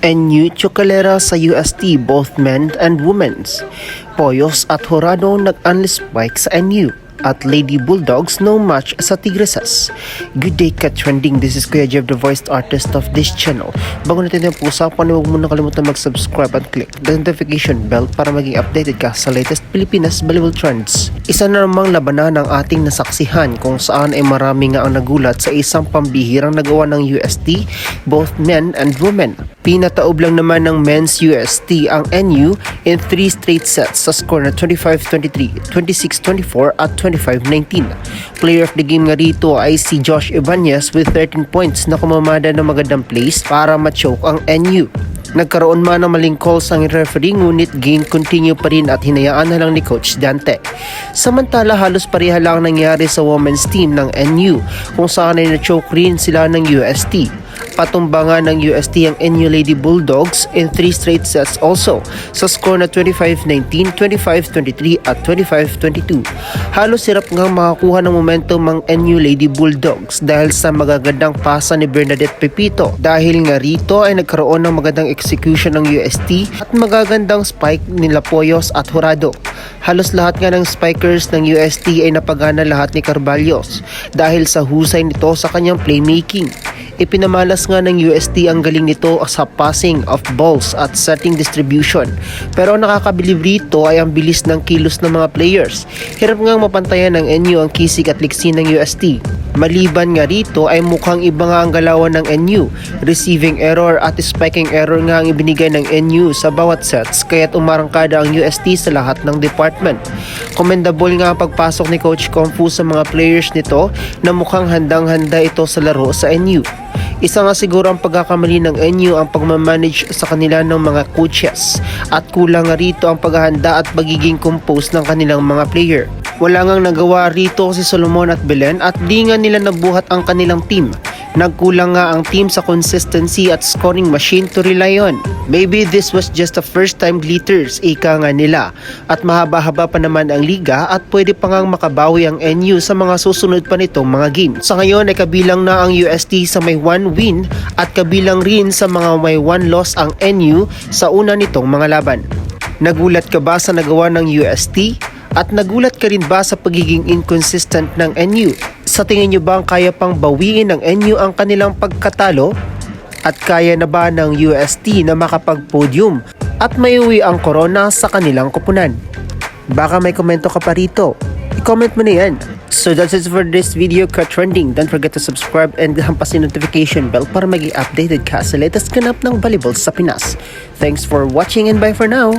and new Chocolera sa UST, both men and women's. Poyos at Jurado nag-unleash spike sa NU. At Lady Bulldogs no match sa Tigresses. Good day ka-trending, this is Kuya Jeff, the voiced artist of this channel. Bago natin yung usapan, huwag mo na kalimutan mag-subscribe and click the notification bell para maging updated ka sa latest Pilipinas Bollywood trends. Isa na namang labanan ang ating nasaksihan kung saan ay marami nga ang nagulat sa isang pambihirang nagawa ng UST, both men and women. Pinataob lang naman ng men's UST ang NU in 3 straight sets sa score na 25-23, 26-24 at 25-19. Player of the game nga rito ay si Josh Ibanez with 13 points na kumamada ng magandang plays para ma-choke ang NU. Nagkaroon man ng maling calls ang referee, ngunit game continue pa rin at hinayaan na lang ni Coach Dante. Samantala, halos pareha lang nangyari sa women's team ng NU kung saan ay na-choke rin sila ng UST. Patumbangan ng UST ang NU Lady Bulldogs in 3 straight sets also sa score na 25-19, 25-23 at 25-22. Halos hirap ngang makakuha ng momentum ang NU Lady Bulldogs dahil sa magagandang pasa ni Bernadette Pepito. Dahil nga rito ay nagkaroon ng magandang execution ng UST at magagandang spike nila Poyos at Jurado. Halos lahat nga ng spikers ng UST ay napagana lahat ni Carvalhos dahil sa husay nito sa kanyang playmaking. Ipinamalas nga ng UST ang galing nito sa passing of balls at setting distribution. Pero ang nakakabilib rito ay ang bilis ng kilos ng mga players. Hirap ngang mapantayan ng NU ang kisig at liksi ng UST. Maliban nga rito ay mukhang iba nga ang galawan ng NU. Receiving error at spiking error nga ang ibinigay ng NU sa bawat sets, kaya't umarangkada ang UST sa lahat ng department. Commendable nga ang pagpasok ni Coach Kung Fu sa mga players nito na mukhang handang-handa ito sa laro sa NU. Isa nga siguro ang pagkakamali ng NU ang pagmamanage sa kanila ng mga coaches at kulang nga rito ang paghahanda at pagiging compose ng kanilang mga player. Wala ngang nagawa rito si Solomon at Belen at di nga nila nabuhat ang kanilang team. Nagkulang nga ang team sa consistency at scoring machine to rely on. Maybe this was just a first time glitters, ika nga nila. At mahaba-haba pa naman ang liga at pwede pa ngang makabawi ang NU sa mga susunod pa nitong mga game. Sa ngayon ay kabilang na ang UST sa may 1 win at kabilang rin sa mga may 1 loss ang NU sa una nitong mga laban. Nagulat ka ba sa nagawa ng UST? At nagulat ka rin ba sa pagiging inconsistent ng NU? Sa tingin nyo ba ang kaya pang bawiin ng NU ang kanilang pagkatalo? At kaya na ba ng UST na makapag-podium at maiuwi ang corona sa kanilang kupunan? Baka may komento ka pa rito. I-comment mo na yan. So that's it for this video ka-trending. Don't forget to subscribe and hampasin notification bell para maging updated ka sa latest ganap ng volleyball sa Pinas. Thanks for watching and bye for now!